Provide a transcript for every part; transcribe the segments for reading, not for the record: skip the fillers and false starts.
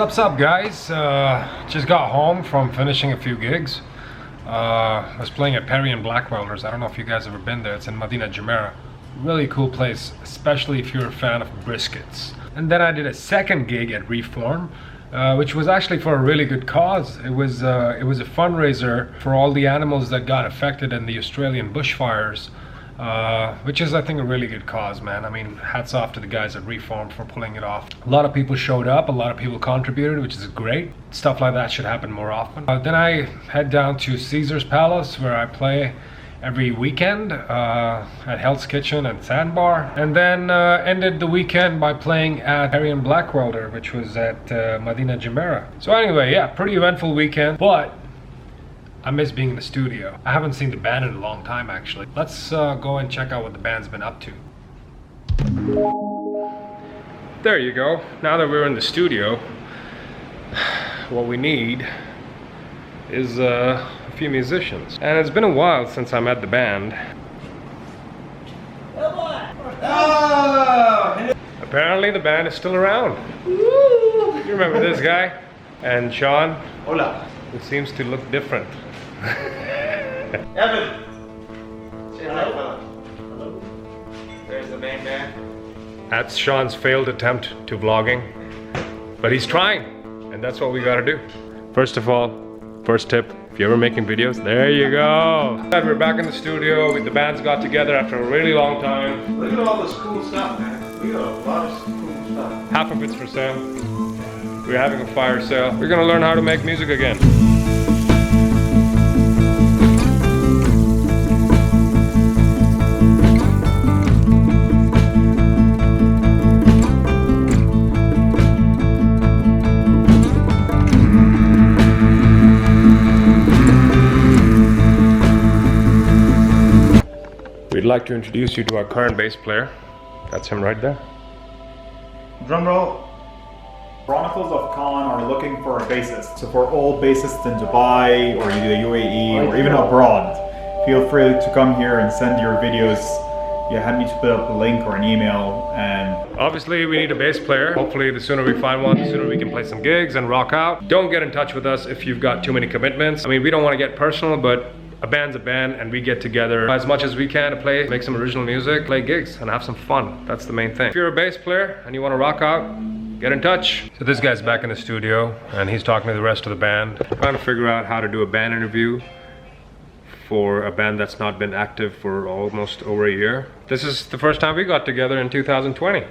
Sup guys, just got home from finishing a few gigs. I was playing at Perry and Blackwellers. I don't know if you guys ever been there. It's in Medina Jumeirah. Really cool place, especially if you're a fan of briskets. And then I did a second gig at Reform, which was actually for a really good cause. It was a fundraiser for all the animals that got affected in the Australian bushfires. Which is, I think, a really good cause, man. I mean, hats off to the guys at Reform for pulling it off. A lot of people showed up, a lot of people contributed, which is great. Stuff like that should happen more often. Then I head down to Caesar's Palace, where I play every weekend at Hell's Kitchen and Sandbar. And then ended the weekend by playing at Perry and Blackwelder, which was at Medina Jumeirah. So anyway, yeah, pretty eventful weekend, but I miss being in the studio. I haven't seen the band in a long time, actually. Let's go and check out what the band's been up to. There you go. Now that we're in the studio, what we need is a few musicians. And it's been a while since I met the band. Oh! Apparently the band is still around. You remember this guy? And Sean? Hola. It seems to look different. Evan! Say hi, fella. Hello. There's the main man. That's Sean's failed attempt to vlogging. But he's trying, and that's what we gotta do. First of all, first tip, if you're ever making videos, there you go. We're back in the studio, the band's got together after a really long time. Look at all this cool stuff, man. We got a lot of cool stuff. Half of it's for sale. We're having a fire sale. We're gonna learn how to make music again. We'd like to introduce you to our current bass player. That's him right there. Drum roll. Chronicles of Khan are looking for a bassist. So for all bassists in Dubai or in the UAE or even abroad, feel free to come here and send your videos. You have me to put up a link or an email. And obviously we need a bass player. Hopefully the sooner we find one, the sooner we can play some gigs and rock out. Don't get in touch with us if you've got too many commitments. I mean, we don't want to get personal, but a band's a band and we get together as much as we can to play, make some original music, play gigs and have some fun. That's the main thing. If you're a bass player and you want to rock out, get in touch. So this guy's back in the studio and he's talking to the rest of the band, trying to figure out how to do a band interview for a band that's not been active for almost over a year. This is the first time we got together in 2020.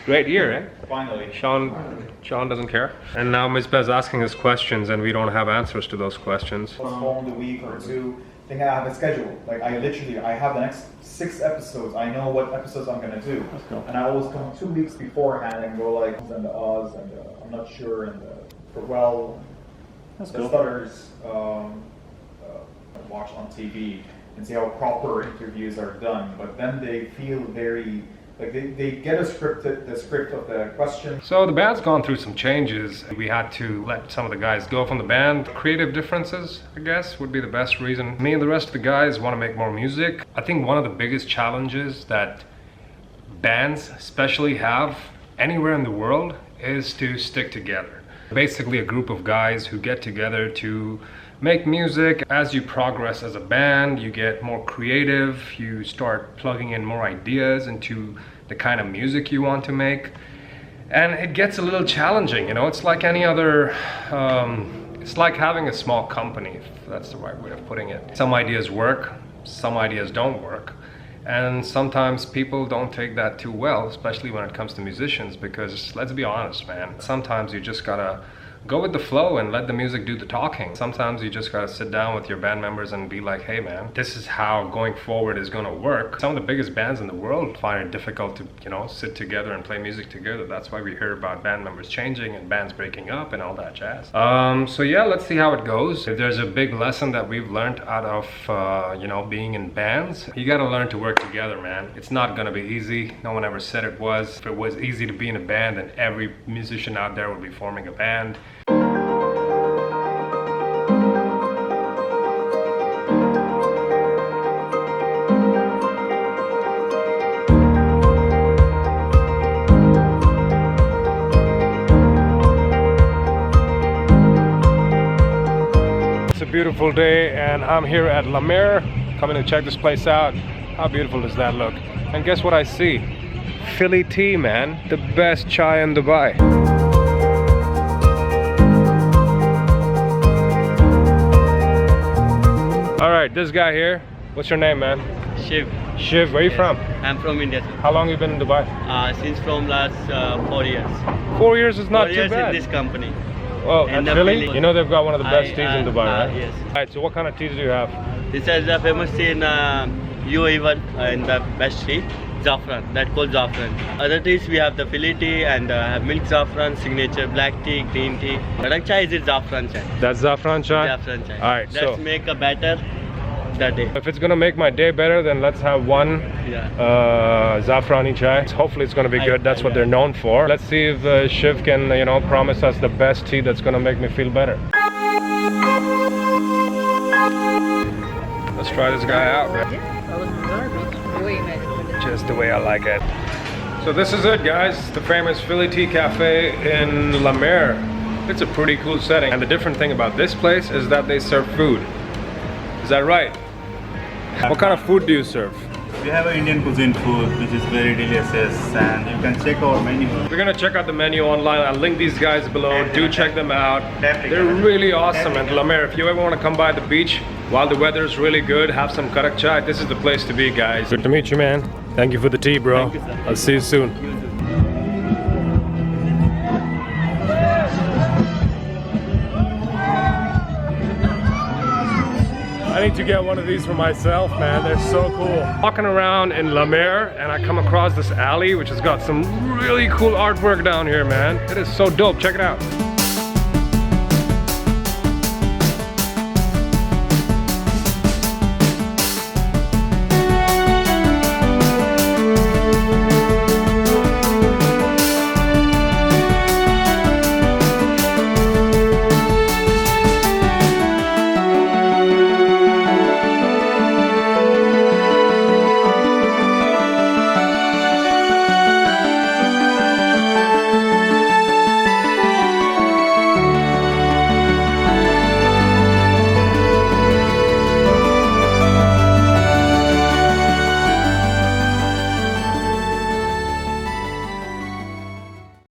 Great year, eh? finally, Sean doesn't care. And now Ms. Bez asking us questions and we don't have answers to those questions. postponed a week or two. I think I have a schedule. Like I have the next 6 episodes. I know what episodes I'm gonna do. And I always come 2 weeks beforehand and go like, and the odds, and I'm not sure, and the stutters watch on TV and see how proper interviews are done. But then they feel very, like they get the script of the question. So the band's gone through some changes. We had to let some of the guys go from the band. Creative differences, I guess, would be the best reason. Me and the rest of the guys want to make more music. I think one of the biggest challenges that bands especially have anywhere in the world is to stick together. Basically a group of guys who get together to make music. As you progress as a band, you get more creative, you start plugging in more ideas into the kind of music you want to make. And it gets a little challenging, you know, it's like any other, it's like having a small company, if that's the right way of putting it. Some ideas work, some ideas don't work. And sometimes people don't take that too well, especially when it comes to musicians, because let's be honest, man, sometimes you just gotta go with the flow and let the music do the talking. Sometimes you just gotta sit down with your band members and be like, hey man, this is how going forward is gonna work. Some of the biggest bands in the world find it difficult to, you know, sit together and play music together. That's why we hear about band members changing and bands breaking up and all that jazz. So yeah, let's see how it goes. If there's a big lesson that we've learned out of, you know, being in bands, you gotta learn to work together, man. It's not gonna be easy. No one ever said it was. If it was easy to be in a band, then every musician out there would be forming a band. beautiful day, and I'm here at La Mer, coming to check this place out. How beautiful does that look? And guess what I see? Philly tea, man. The best chai in Dubai. All right, this guy here. What's your name, man? Shiv. Shiv, where are you from? I'm from India, sir. How long you been in Dubai? Since from last 4 years. 4 years is not 4 too years bad. in this company. Oh, in and the Philly? Philly. You know they've got one of the best teas in Dubai, right? Yes. All right, so what kind of teas do you have? This is the famous tea in UAE one, in the best tea, Zaffran. That called Zaffran. Other teas we have the Philly tea and have milk Zaffran, signature black tea, green tea. Kadak chai is it Zaffran chai. That's Zaffran chai? Zaffran chai. All right, Let's so make a batter that day. if it's gonna make my day better, then let's have one Yeah. Zafrani chai. Hopefully it's gonna be good. That's what they're known for. Let's see if Shiv can, you know, promise us the best tea that's gonna make me feel better. Let's try this guy out, man. Just the way I like it. So this is it, guys. The famous Philly Tea Cafe in La Mer. It's a pretty cool setting. And the different thing about this place is that they serve food. Is that right? What kind of food do you serve? We have an Indian cuisine food which is very delicious, and you can check our menu. We're gonna check out the menu online. I'll link these guys below. Do check them out. Definitely. They're really awesome at La Mer. If you ever want to come by the beach while the weather's really good, have some karak chai, this is the place to be, guys. Good to meet you, man. Thank you for the tea, bro. Thank you, sir. I'll see you soon. I need to get one of these for myself, man. They're so cool. Walking around in La Mer, and I come across this alley which has got some really cool artwork down here, man. It is so dope. Check it out.